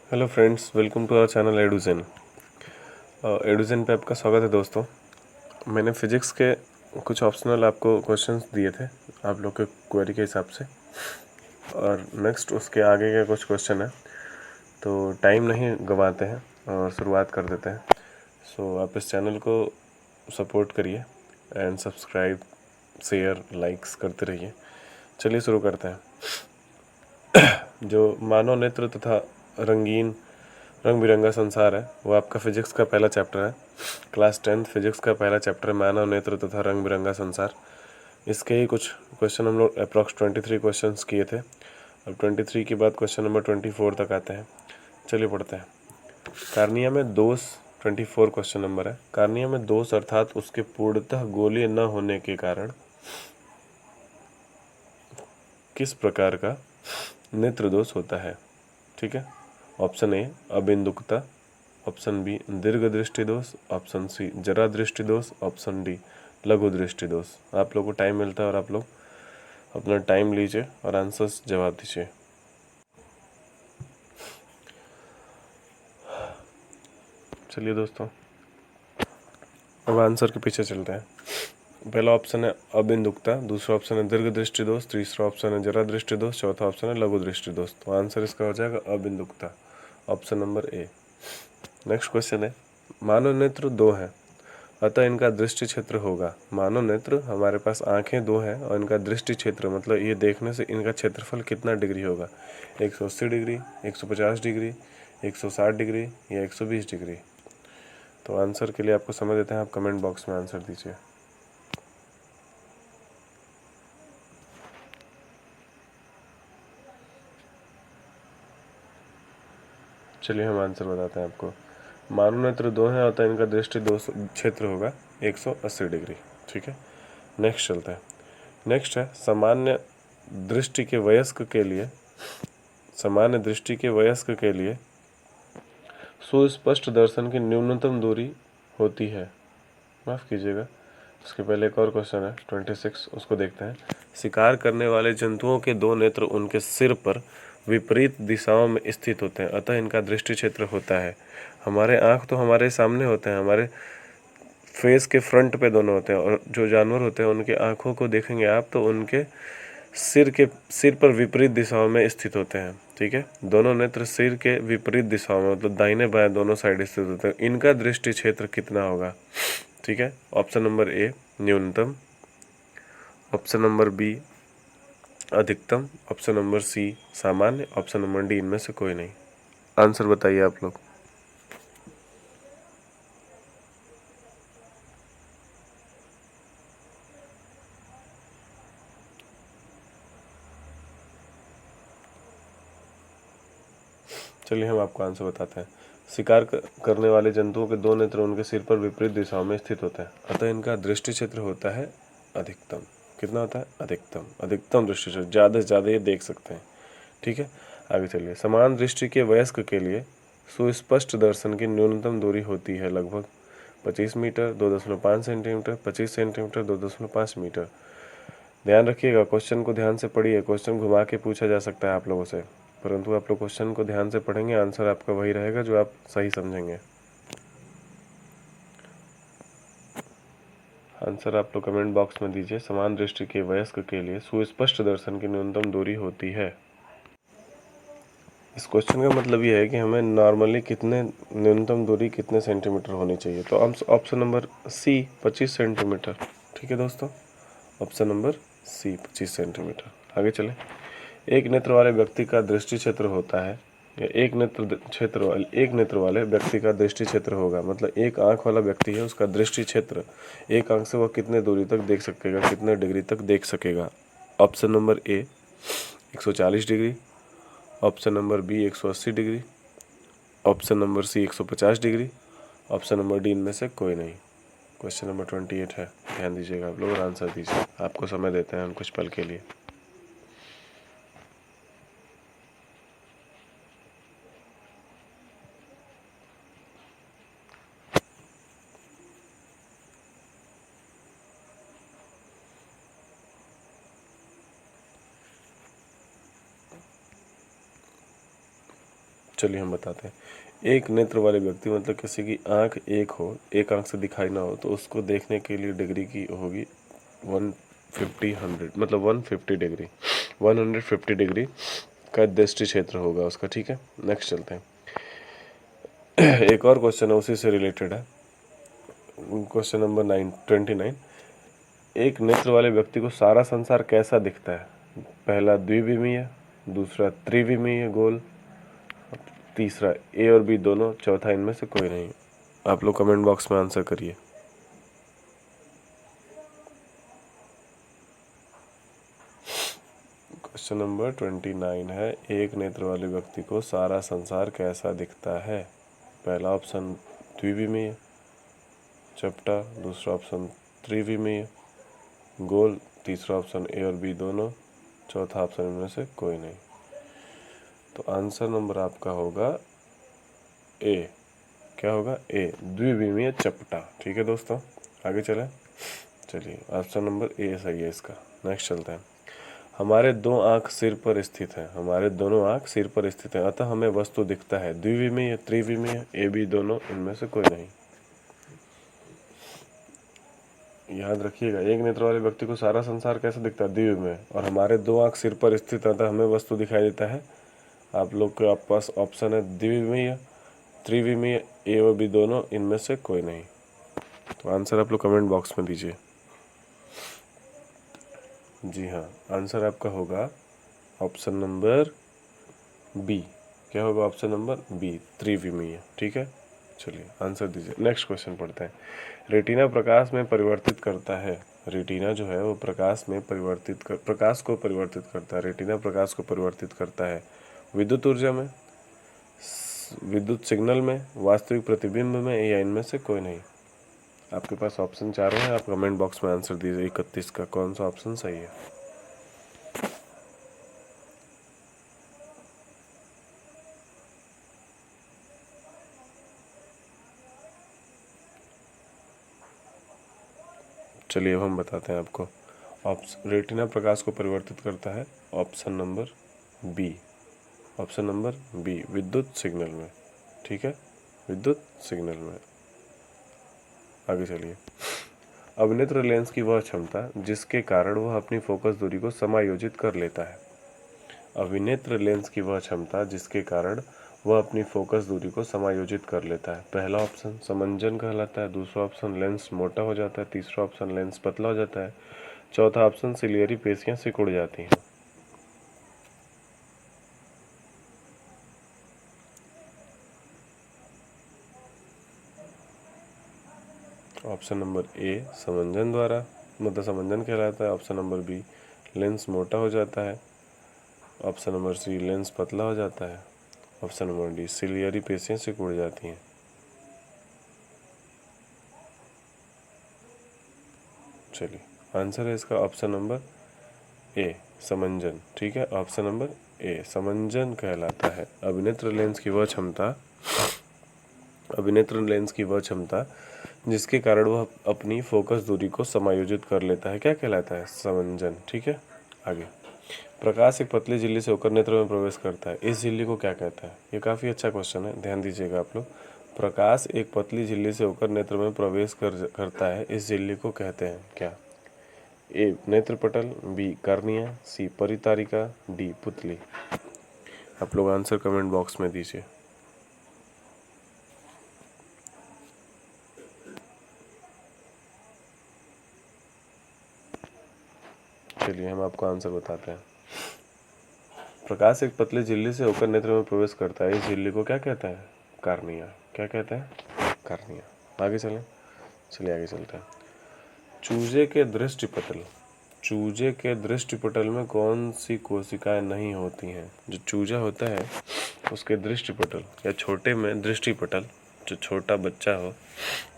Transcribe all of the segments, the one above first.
Hello friends, welcome to our channel एडुजन। एडुजन पे आपका स्वागत है दोस्तों। मैंने फिजिक्स के कुछ ऑप्शनल आपको क्वेश्चंस दिए थे आप लोग के क्वेरी के हिसाब से, और नेक्स्ट उसके आगे के कुछ क्वेश्चन है, तो टाइम नहीं गंवाते हैं और शुरुआत कर देते हैं। सो आप इस चैनल को सपोर्ट करिए एंड सब्सक्राइब, शेयर, लाइक्स करते रहिए। चलिए शुरू करते हैं। जो मानव नेत्र तथा रंगीन रंग बिरंगा संसार है वो आपका फिजिक्स का पहला चैप्टर है। क्लास 10th फिजिक्स का पहला चैप्टर है मानव नेत्र तथा रंग बिरंगा संसार। इसके ही कुछ क्वेश्चन हम लोग अप्रॉक्स 23 क्वेश्चंस किए थे। अब 23 के बाद क्वेश्चन नंबर 24 तक आते हैं। चलिए पढ़ते हैं। कार्निया में दोष 24 क्वेश्चन नंबर है। कार्निया में दोष अर्थात उसके पूर्णतः गोलीय न होने के कारण किस प्रकार का नेत्र दोष होता है? ठीक है। ऑप्शन ए अबिंदुकता, ऑप्शन बी दीर्घ दृष्टि दोष, ऑप्शन सी जरा दृष्टि दोष, ऑप्शन डी लघु दृष्टि दोष। आप लोग को टाइम मिलता है और आप लोग अपना टाइम लीजिए और आंसर्स जवाब दीजिए। चलिए दोस्तों, अब आंसर के पीछे चलते हैं। पहला ऑप्शन है अबिंदुकता, दूसरा ऑप्शन है दीर्घ दृष्टि दोष, तीसरा ऑप्शन है जरा दृष्टि दोष, चौथा ऑप्शन है लघु दृष्टि दोष। तो आंसर इसका हो जाएगा अबिंदुकता, option number A. Next question है, मानव नेत्र दो हैं अतः इनका दृष्टि क्षेत्र होगा। मानव नेत्र, हमारे पास आंखें दो हैं और इनका दृष्टि क्षेत्र मतलब ये देखने से इनका क्षेत्रफल कितना डिग्री होगा? 180 डिग्री, 150 डिग्री, 160 डिग्री या 120 डिग्री। तो आंसर के लिए आपको समय देते हैं, आप कमेंट बॉक्स में आंसर दीजिए। चलिए हम आंसर बताते हैं आपको। मानव नेत्र दो हैं अतः इनका दृष्टि क्षेत्र होगा 180 डिग्री। ठीक है, नेक्स्ट चलते हैं। नेक्स्ट है सामान्य दृष्टि के वयस्क के लिए सुस्पष्ट दर्शन की न्यूनतम दूरी होती है। माफ़ कीजिएगा, उसके पहले एक और क्वेश्चन है 26, उसको देखते हैं। शिकार करने वाले जंतुओं के दो नेत्र उनके सिर पर विपरीत दिशाओं में स्थित होते हैं अतः इनका दृष्टि क्षेत्र होता है। हमारे आँख तो हमारे सामने होते हैं, हमारे फेस के फ्रंट पे दोनों होते हैं, और जो जानवर होते हैं उनके आँखों को देखेंगे आप तो उनके सिर पर विपरीत दिशाओं में स्थित होते हैं। ठीक है, दोनों नेत्र सिर के विपरीत दिशाओं में मतलब दाहिने बाएं दोनों साइड स्थित होते हैं। इनका दृष्टि क्षेत्र कितना होगा? ठीक है, ऑप्शन नंबर ए न्यूनतम, ऑप्शन नंबर बी अधिकतम, ऑप्शन नंबर सी सामान्य, ऑप्शन नंबर डी इनमें से कोई नहीं। आंसर बताइए आप लोग। चलिए हम आपको आंसर बताते हैं। शिकार करने वाले जंतुओं के दो नेत्र उनके सिर पर विपरीत दिशाओं में स्थित होते हैं अतः इनका दृष्टि क्षेत्र होता है अधिकतम। कितना होता है? अधिकतम। अधिकतम दृष्टि क्षेत्र, ज़्यादा से ज़्यादा ये देख सकते हैं। ठीक है, आगे चलिए। समान दृष्टि के वयस्क के लिए सुस्पष्ट दर्शन की न्यूनतम दूरी होती है लगभग 25 मीटर, 2.5 सेंटीमीटर, 25 सेंटीमीटर, 2.5 मीटर। ध्यान रखिएगा, क्वेश्चन को ध्यान से पढ़िए। क्वेश्चन घुमा के पूछा जा सकता है आप लोगों से, परंतु आप लोग क्वेश्चन को ध्यान से पढ़ेंगे, आंसर आपका वही रहेगा जो आप सही समझेंगे। आंसर आप लोग कमेंट बॉक्स में दीजिए। समान दृष्टि के वयस्क के लिए सुस्पष्ट दर्शन की न्यूनतम दूरी होती है। इस क्वेश्चन का मतलब ये है कि हमें नॉर्मली कितने न्यूनतम दूरी कितने सेंटीमीटर होनी चाहिए। तो ऑप्शन नंबर सी 25 सेंटीमीटर। ठीक है दोस्तों, ऑप्शन नंबर सी 25 सेंटीमीटर। आगे चलें। एक नेत्र वाले व्यक्ति का दृष्टि क्षेत्र होता है, या एक नेत्र वाले व्यक्ति का दृष्टि क्षेत्र होगा मतलब एक आंख वाला व्यक्ति है, उसका दृष्टि क्षेत्र एक आंख से वह कितने दूरी तक देख सकेगा, कितने डिग्री तक देख सकेगा। Option number A 140 degree, option number B 180 degree, option number C 150 degree, option number D इनमें से कोई नहीं। क्वेश्चन नंबर 28 है, ध्यान दीजिएगा आप लोग और आंसर दीजिए। आपको समय देते हैं हम कुछ पल के लिए। चलिए हम बताते हैं। एक नेत्र वाले व्यक्ति मतलब किसी की आंख एक हो, एक आंख से दिखाई ना हो, तो उसको देखने के लिए डिग्री की होगी 150 100 मतलब 150 डिग्री, 150 डिग्री का दृष्टि क्षेत्र होगा उसका। ठीक है, नेक्स्ट चलते हैं। एक और क्वेश्चन है उसी से रिलेटेड है, क्वेश्चन नंबर 29। एक नेत्र वाले व्यक्ति को सारा संसार कैसा दिखता है? पहला द्विविमीय, दूसरा त्रिविमीय गोल, तीसरा ए और बी दोनों, चौथा इनमें से कोई नहीं। आप लोग कमेंट बॉक्स में आंसर करिए। क्वेश्चन नंबर 29 है, एक नेत्र वाले व्यक्ति को सारा संसार कैसा दिखता है? पहला ऑप्शन द्विविमीय चपटा, दूसरा ऑप्शन त्रिविमीय गोल, तीसरा ऑप्शन ए और बी दोनों, चौथा ऑप्शन इनमें से कोई नहीं। तो आंसर नंबर आपका होगा ए। क्या होगा? ए, द्विविमीय चपटा। ठीक है दोस्तों, आगे चलें। चलिए, ऑप्शन नंबर ए सही है इसका। नेक्स्ट चलते हैं। हमारे दो आंख सिर पर स्थित हैं, हमारे दोनों आंख सिर पर स्थित हैं, अतः हमें वस्तु दिखता है। द्विविमीय, त्रिविमीय, ए बी दोनों, इनमें से कोई नहीं। याद रखिएगा, एक नेत्र वाले व्यक्ति को सारा संसार कैसा दिखता है? द्विविमीय। और हमारे दो आंख सिर पर स्थित है, अतः हमें वस्तु दिखाई देता है। आप लोग के पास ऑप्शन है द्विविमीय, त्रिविमीय, ए और बी दोनों, इनमें से कोई नहीं। तो आंसर आप लोग कमेंट बॉक्स में दीजिए। जी हाँ, आंसर आपका होगा ऑप्शन नंबर बी। क्या होगा ऑप्शन नंबर बी, त्रिविमीय। ठीक है, चलिए आंसर दीजिए। नेक्स्ट क्वेश्चन पढ़ते हैं। रेटिना प्रकाश में परिवर्तित करता है। रेटिना जो है वो प्रकाश को परिवर्तित करता है। रेटिना प्रकाश को परिवर्तित करता है विद्युत ऊर्जा में, विद्युत सिग्नल में, वास्तविक प्रतिबिंब में, या इनमें से कोई नहीं। आपके पास ऑप्शन चारों हैं, आप कमेंट बॉक्स में आंसर दीजिए 31 का कौन सा ऑप्शन सही है। चलिए अब हम बताते हैं आपको। ऑप्शन रेटिना प्रकाश को परिवर्तित करता है option number B. Option number B, विद्युत सिग्नल में। ठीक है, विद्युत सिग्नल में। आगे चलिए। अभिनेत्र लेंस की वह क्षमता जिसके कारण वह अपनी फोकस दूरी को समायोजित कर लेता है। अभिनेत्र लेंस की वह क्षमता जिसके कारण वह अपनी फोकस दूरी को समायोजित कर लेता है। पहला ऑप्शन समंजन कहलाता है, दूसरा ऑप्शन लेंस मोटा हो जाता है, तीसरा ऑप्शन लेंस पतला हो जाता है, चौथा ऑप्शन सिलियरी पेशियां सिकुड़ जाती हैं। ऑप्शन नंबर ए समंजन द्वारा, मतलब समंजन कहलाता है। ऑप्शन नंबर बी लेंस मोटा हो जाता है। ऑप्शन नंबर सी लेंस पतला हो जाता है। ऑप्शन नंबर डी सिलियरी पेशियां सिकुड़ जाती हैं। चलिए, आंसर है इसका ऑप्शन नंबर ए समंजन। ठीक है, ऑप्शन नंबर ए समंजन कहलाता है। अभिनेत्र लेंस की वह क्षमता जिसके कारण वह अपनी फोकस दूरी को समायोजित कर लेता है, क्या कहलाता है? समंजन। ठीक है, आगे। प्रकाश एक पतली झिल्ली से होकर नेत्र में प्रवेश करता है, इस झिल्ली को क्या कहता है? ये काफ़ी अच्छा क्वेश्चन है, ध्यान दीजिएगा आप लोग। प्रकाश एक पतली झिल्ली से होकर नेत्र में प्रवेश करता है, इस झिल्ली को कहते हैं क्या? ए नेत्रपटल, बी कार्निया, सी परितारिका, डी पुतली। आप लोग आंसर कमेंट बॉक्स में दीजिए। चलिए हम आपको आंसर बताते हैं। प्रकाश एक पतली झिल्ली से होकर नेत्र में प्रवेश करता है, इस झिल्ली को क्या कहते हैं? कार्निया। क्या कहते हैं? कार्निया। आगे चलें। चलिए आगे चलते हैं। चूजे के दृष्टिपटल में कौन सी कोशिकाएं नहीं होती हैं? जो चूजा होता है उसके दृष्टिपटल या छोटे में दृष्टिपटल, जो छोटा बच्चा हो,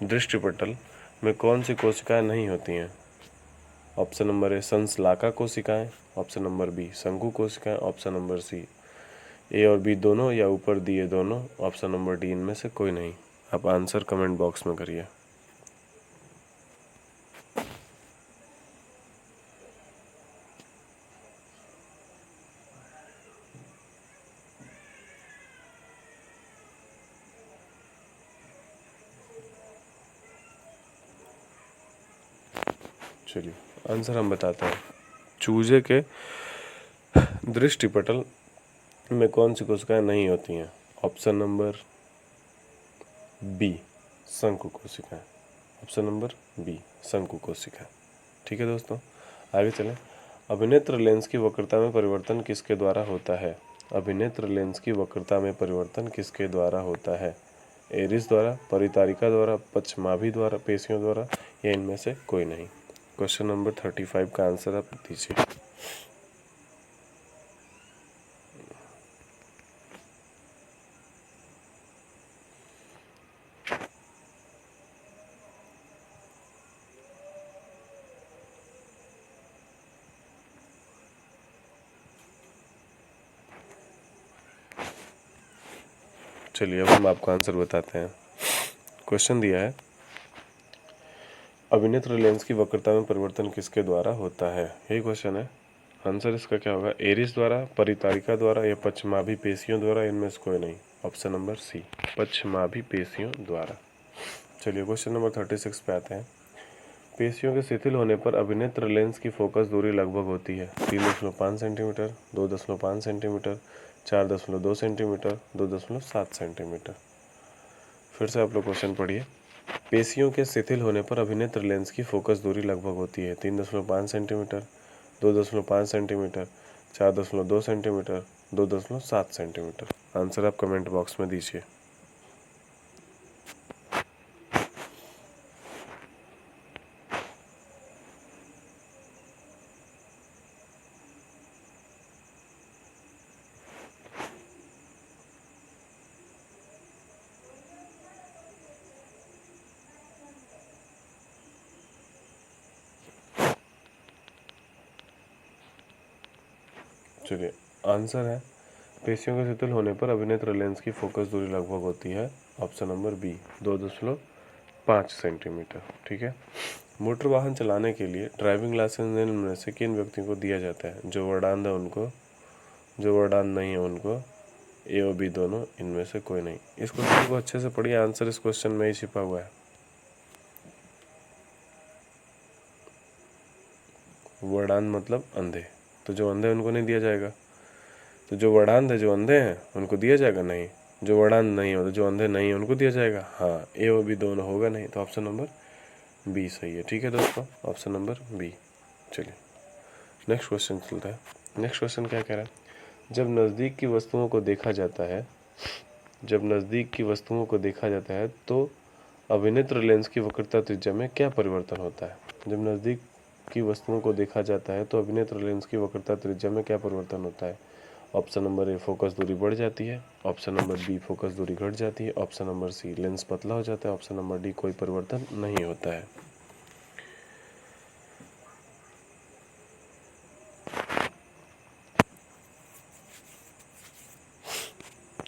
दृष्टिपटल में कौन सी कोशिकाएं नहीं होती हैं? ऑप्शन नंबर ए संश्लाका कोशिकाएं, ऑप्शन नंबर बी शंकु कोशिकाएं, ऑप्शन नंबर सी ए और बी दोनों या ऊपर दिए दोनों, ऑप्शन नंबर डी इनमें से कोई नहीं। आप आंसर कमेंट बॉक्स में करिए। चलिए आंसर हम बताते हैं। चूजे के दृष्टिपटल में कौन सी कोशिकाएं नहीं होती हैं? ऑप्शन नंबर बी, शंकु कोशिकाएं। ऑप्शन नंबर बी, शंकु कोशिकाएं। ठीक है दोस्तों, आगे चलें। अभिनेत्र लेंस की वक्रता में परिवर्तन किसके द्वारा होता है? अभिनेत्र लेंस की वक्रता में परिवर्तन किसके द्वारा होता है? एरिस द्वारा, परितारिका द्वारा, पक्षमाभि द्वारा, पेशियों द्वारा, या इनमें से कोई नहीं? क्वेश्चन नंबर 35 का आंसर आप दीजिए। चलिए अब हम आपको आंसर बताते हैं। क्वेश्चन दिया है, अभिनेत्र लेंस की वक्रता में परिवर्तन किसके द्वारा होता है? यही क्वेश्चन है। आंसर इसका क्या होगा? एरिस द्वारा, परितारिका द्वारा, या पक्षमाभि पेशियों द्वारा, इनमें से कोई नहीं? ऑप्शन नंबर सी, पक्षमाभि पेशियों द्वारा। चलिए क्वेश्चन नंबर 36 पे आते हैं। पेशियों के शिथिल होने पर अभिनेत्र लेंस की फोकस दूरी लगभग होती है 3.5 सेंटीमीटर, 2.5 सेंटीमीटर, 4.2 सेंटीमीटर, 2.7 सेंटीमीटर। फिर से आप लोग क्वेश्चन पढ़िए। पेशियों के शिथिल होने पर अभिनेत्र लेंस की फोकस दूरी लगभग होती है 3.5 centimetre, 2.5 centimetre, 4.2 centimetre, 2.7 centimetre. Answer आप कमेंट बॉक्स में दीजिए। चलिए आंसर है, पेशियों के शिथिल होने पर अभिनेत्र लेंस की फोकस दूरी लगभग होती है ऑप्शन नंबर बी, 2.5 सेंटीमीटर। ठीक है। मोटर वाहन चलाने के लिए ड्राइविंग लाइसेंस इनमें में से किन व्यक्तियों को दिया जाता है? जो वर्डांध है उनको, जो वर्डांध नहीं है उनको, ए और बी दोनों, इनमें से कोई नहीं। इस क्वेश्चन को अच्छे से पढ़िए, आंसर इस क्वेश्चन में ही छिपा हुआ है। वर्डांध मतलब अंधे, तो जो अंधे उनको नहीं दिया जाएगा। तो जो वर्डांध है, जो अंधे हैं उनको दिया जाएगा? नहीं। जो वर्डांध नहीं हो, तो जो अंधे नहीं है उनको दिया जाएगा? हाँ। ए और बी दोनों होगा नहीं, तो ऑप्शन नंबर बी सही है। ठीक है दोस्तों, ऑप्शन नंबर बी। चलिए नेक्स्ट क्वेश्चन चलता है। नेक्स्ट क्वेश्चन क्या कह रहा है? जब नज़दीक की वस्तुओं को देखा जाता है, जब नज़दीक की वस्तुओं को देखा जाता है तो अभिनेत्र लेंस की वक्रता त्रिज्या में क्या परिवर्तन होता है? जब नज़दीक की वस्तुओं को देखा जाता है तो अभिनेत्र लेंस की वक्रता त्रिज्या में क्या परिवर्तन होता है? ऑप्शन नंबर ए, फोकस दूरी बढ़ जाती है। ऑप्शन नंबर बी, फोकस दूरी घट जाती है। ऑप्शन नंबर सी, लेंस पतला हो जाता है। ऑप्शन नंबर डी, कोई परिवर्तन नहीं होता है।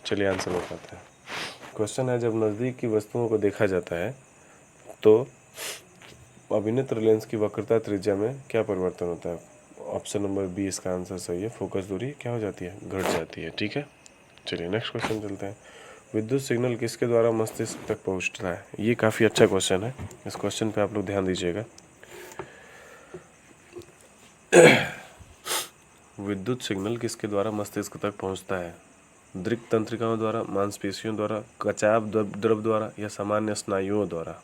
चलिए आंसर बताते हैं। क्वेश्चन है, जब नज़दीक की वस्तुओं को देखा जाता है तो अभिनेत्र लेंस की वक्रता त्रिज्या में क्या परिवर्तन होता है? ऑप्शन नंबर बी इसका आंसर सही है, फोकस दूरी क्या हो जाती है? घट जाती है। ठीक है। चलिए नेक्स्ट क्वेश्चन चलते हैं। विद्युत सिग्नल किसके द्वारा मस्तिष्क तक पहुंचता है? ये काफ़ी अच्छा क्वेश्चन है, इस क्वेश्चन पे आप लोग ध्यान दीजिएगा। विद्युत सिग्नल किसके द्वारा मस्तिष्क तक पहुंचता है? दृक् तंत्रिकाओं द्वारा, मांसपेशियों द्वारा, कचाप द्रव द्वारा, या सामान्य स्नायुओं द्वारा?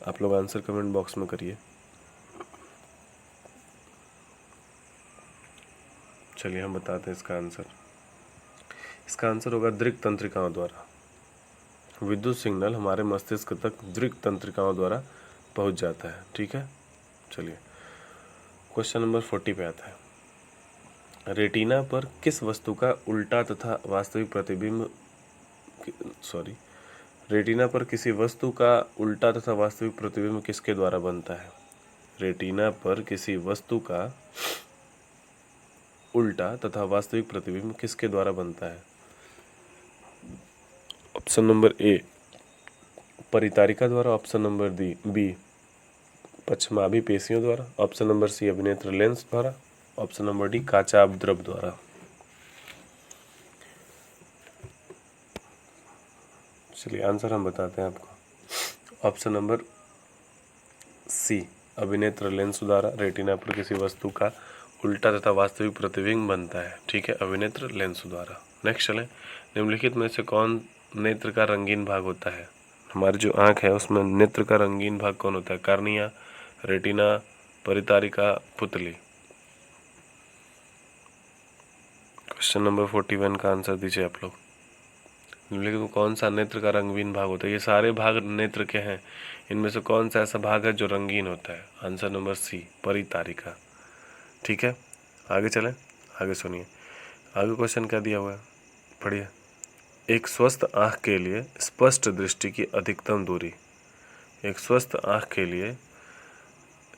आप लोग आंसर कमेंट बॉक्स में करिए। चलिए हम बताते हैं इसका आंसर। इसका आंसर होगा दृक् तंत्रिकाओं द्वारा। विद्युत सिग्नल हमारे मस्तिष्क तक दृक् तंत्रिकाओं द्वारा पहुंच जाता है। ठीक है। चलिए क्वेश्चन नंबर 40 पे आता है। रेटिना पर किस वस्तु का उल्टा तथा वास्तविक प्रतिबिंब, सॉरी, रेटिना पर किसी वस्तु का उल्टा तथा वास्तविक प्रतिबिंब किसके द्वारा बनता है? रेटिना पर किसी वस्तु का उल्टा तथा वास्तविक प्रतिबिंब किसके द्वारा बनता है? ऑप्शन नंबर ए, परितारिका द्वारा। ऑप्शन नंबर बी, पक्षमाभि पेशियों द्वारा। ऑप्शन नंबर सी, अभिनेत्र लेंस द्वारा। ऑप्शन नंबर डी, काचाभ द्रव द्वारा। चलिए आंसर हम बताते हैं आपको। ऑप्शन नंबर सी, अभिनेत्र लेंस द्वारा रेटिना पर किसी वस्तु का उल्टा तथा वास्तविक प्रतिबिंब बनता है। ठीक है, अभिनेत्र लेंस द्वारा। नेक्स्ट चलें, निम्नलिखित में से कौन नेत्र का रंगीन भाग होता है? हमारी जो आँख है उसमें नेत्र का रंगीन भाग कौन होता है? कार्निया, रेटिना, परितारिका, पुतली। क्वेश्चन नंबर 41 का आंसर दीजिए आप लोग। निम्नलिखित में कौन सा नेत्र का रंगीन भाग होता है? ये सारे भाग नेत्र के हैं, इनमें से कौन सा ऐसा भाग है जो रंगीन होता है? आंसर नंबर सी, परितारिका। ठीक है, आगे चलें, आगे सुनिए। आगे क्वेश्चन क्या दिया हुआ है, पढ़िए। एक स्वस्थ आँख के लिए स्पष्ट दृष्टि की अधिकतम दूरी। एक स्वस्थ आँख के लिए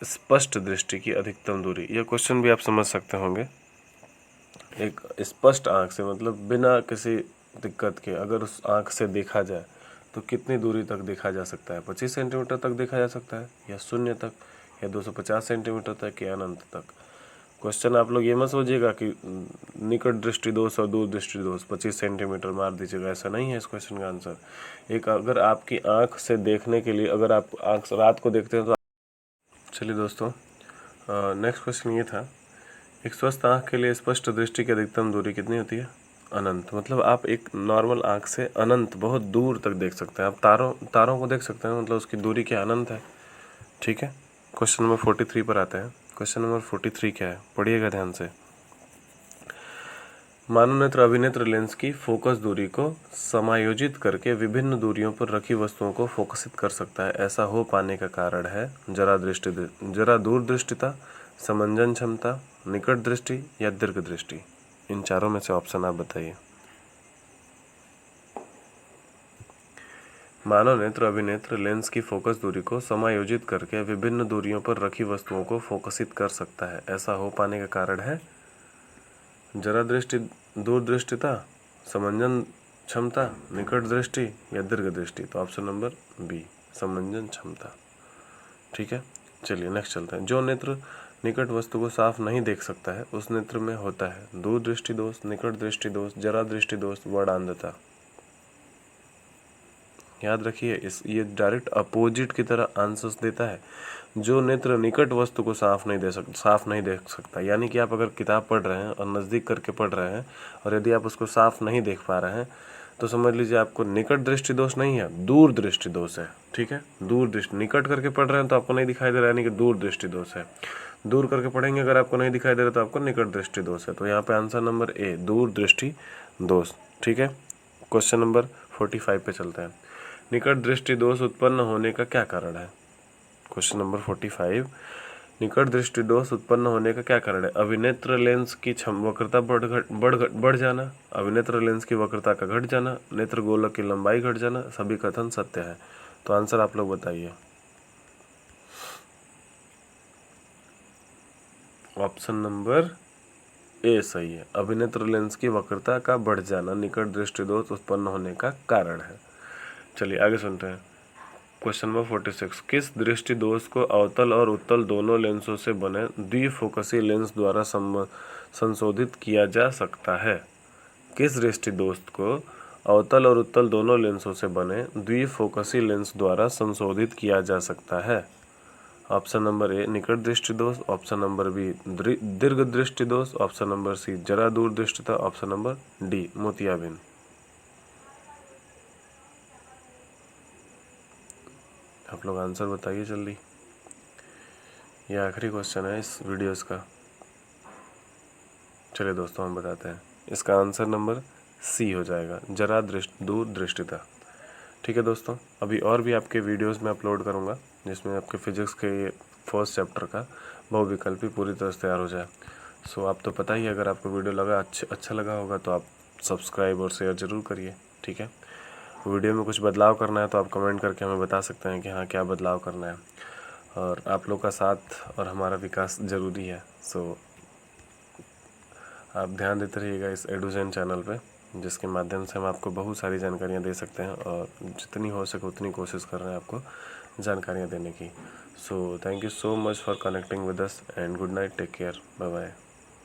स्पष्ट दृष्टि की अधिकतम दूरी, यह क्वेश्चन भी आप समझ सकते होंगे। एक स्पष्ट आँख से मतलब बिना किसी दिक्कत के अगर उस आँख से देखा जाए तो कितनी दूरी तक देखा जा सकता है? 25 सेंटीमीटर तक देखा जा सकता है, या शून्य तक, या 250 सेंटीमीटर तक, या अनंत तक। क्वेश्चन आप लोग ये मत सोचिएगा कि निकट दृष्टि दोष और दूर दृष्टि दोष 25 सेंटीमीटर मार दीजिएगा, ऐसा नहीं है इस क्वेश्चन का आंसर। एक अगर आपकी आँख से देखने के लिए अगर आप आँख रात को देखते हैं तो चलिए दोस्तों, नेक्स्ट क्वेश्चन ये था, एक स्वस्थ आँख के लिए स्पष्ट दृष्टि की अधिकतम दूरी कितनी होती है? अनंत। मतलब आप एक नॉर्मल आँख से अनंत बहुत दूर तक देख सकते हैं। आप तारों को देख सकते हैं, मतलब उसकी दूरी क्या अनंत है। ठीक है, क्वेश्चन नंबर 43 पर आते हैं। क्वेश्चन नंबर 43 क्या है, पढ़िएगा ध्यान से। मानव नेत्र अभिनेत्र लेंस की फोकस दूरी को समायोजित करके विभिन्न दूरियों पर रखी वस्तुओं को फोकसित कर सकता है। ऐसा हो पाने का कारण है जरा दूरदृष्टिता, समंजन क्षमता, निकट दृष्टि, या दीर्घ दृष्टि। इन चारों में से ऑप्शन आप बताइए। मानव नेत्र अभिनेत्र लेंस की फोकस दूरी को समायोजित करके विभिन्न दूरियों पर रखी वस्तुओं को फोकसित कर सकता है। ऐसा हो पाने का कारण है जरा दूरदृष्टिता, समंजन क्षमता, निकट दृष्टि, या दीर्घ दृष्टि। तो ऑप्शन नंबर बी, समंजन क्षमता। ठीक है, चलिए नेक्स्ट चलते हैं। जो नेत्र निकट वस्तु को साफ नहीं देख सकता है उस नेत्र में होता है दूर दृष्टि दोष, निकट दृष्टि दोष, जरा दृष्टि दोष, वर्णांधता। याद रखिए, ये डायरेक्ट अपोजिट की तरह आंसर्स देता है। जो नेत्र निकट वस्तु को साफ नहीं देख सकता, यानी कि आप अगर किताब पढ़ रहे हैं और नज़दीक करके पढ़ रहे हैं और यदि आप उसको साफ नहीं देख पा रहे हैं तो समझ लीजिए आपको निकट दृष्टि दोष नहीं है, दूर दृष्टि दोष है। ठीक है, दूर दृष्टि, निकट करके पढ़ रहे हैं तो आपको नहीं दिखाई दे रहा है, यानी कि दूर दृष्टि दोष है। दूर करके पढ़ेंगे अगर आपको नहीं दिखाई दे रहा तो आपको निकट दृष्टि दोष है। तो यहाँ पे आंसर नंबर ए, दूर दृष्टि दोष। ठीक है, क्वेश्चन नंबर 45 पे चलते हैं। निकट दृष्टि दोष उत्पन्न होने का क्या कारण है? क्वेश्चन नंबर 45, निकट दृष्टि दोष उत्पन्न होने का क्या कारण है? अभिनेत्र लेंस की वक्रता बढ़ जाना, अभिनेत्र लेंस की वक्रता का घट जाना, नेत्र गोलक की लंबाई घट जाना, सभी कथन सत्य है। तो आंसर आप लोग बताइए। ऑप्शन नंबर ए सही है, अभिनेत्र लेंस की वक्रता का बढ़ जाना निकट दृष्टि दोष उत्पन्न होने का कारण है। चलिए आगे सुनते हैं। क्वेश्चन नंबर 46, किस दृष्टि दोष को अवतल और उत्तल दोनों लेंसों से बने द्विफोकसी लेंस द्वारा संशोधित किया जा सकता है? किस दृष्टि दोष को अवतल और उत्तल दोनों लेंसों से बने द्विफोकसी लेंस द्वारा संशोधित किया जा सकता है? ऑप्शन नंबर ए, निकट दृष्टि दोष, ऑप्शन नंबर बी, दीर्घ दृष्टि दोष, ऑप्शन नंबर सी, जरा दूर दृष्टिता, ऑप्शन नंबर डी, मोतियाबिंद। आप लोग आंसर बताइए जल्दी। यह आखिरी क्वेश्चन है इस वीडियोस का। चलिए दोस्तों हम बताते हैं, इसका आंसर नंबर सी हो जाएगा, जरा दूर दृष्टिता। ठीक है दोस्तों, अभी और भी आपके वीडियोस में अपलोड करूंगा जिसमें आपके फिजिक्स के फर्स्ट चैप्टर का बहुविकल्पी पूरी तरह से तैयार हो जाए। सो आप तो पता ही, अगर आपको वीडियो लगा अच्छा लगा होगा तो आप सब्सक्राइब और शेयर ज़रूर करिए। ठीक है, वीडियो में कुछ बदलाव करना है तो आप कमेंट करके हमें बता सकते हैं कि हाँ क्या बदलाव करना है, और आप लोग का साथ और हमारा विकास ज़रूरी है। सो आप ध्यान देते रहिएगा इस एडुजेन चैनल पे, जिसके माध्यम से हम आपको बहुत सारी जानकारियाँ दे सकते हैं और जितनी हो सके उतनी कोशिश कर रहे हैं आपको जानकारियाँ देने की। So thank you so much for connecting with us and good night, take care, bye bye.